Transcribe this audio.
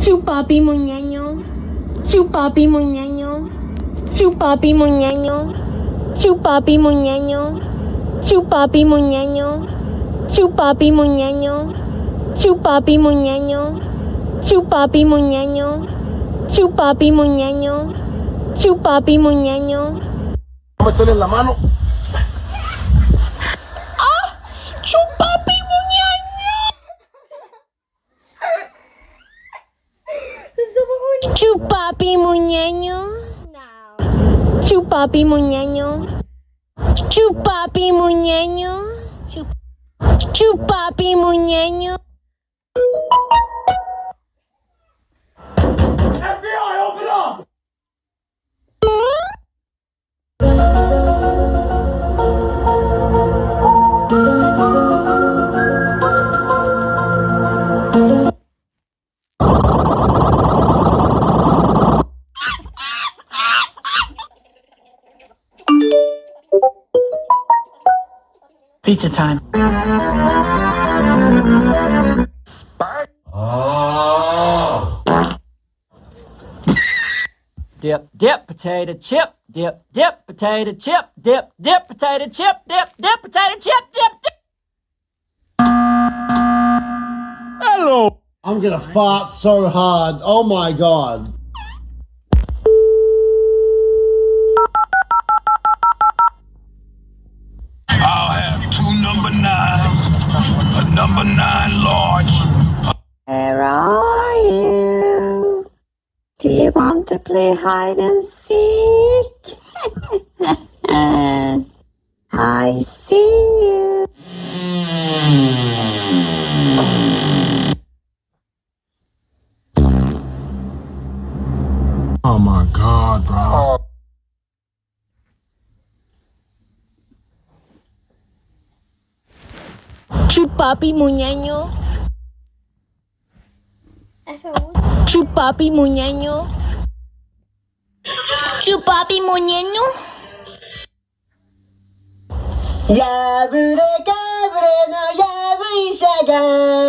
Chupapi muñeño, chupapi muñeño, chupapi muñeño, chupapi muñeño, chupapi muñeño, chupapi muñeño, chupapi muñeño, chupapi muñeño, chupapi muñeño, chupapi muñeño. Métele en la mano. Chupapi muñeño. Chupapi muñeño. Chupapi muñeño. Chupapi muñeño. Chupapi muñeño. FBI, open up! Pizza time. Dip, dip, potato chip. Dip, dip, potato chip. Dip, dip, potato chip. Dip, dip, potato chip. Dip, dip. Hello! I'm gonna fart so hard. Oh my god. I'll have 2 number 9s, a number 9 large. Where are you? Do you want to play hide and seek? I see you. Oh my god, bro. Chupapi muñeño. Chupapi muñeño. Chupapi muñeño. Yabre cabre no yabre shagan.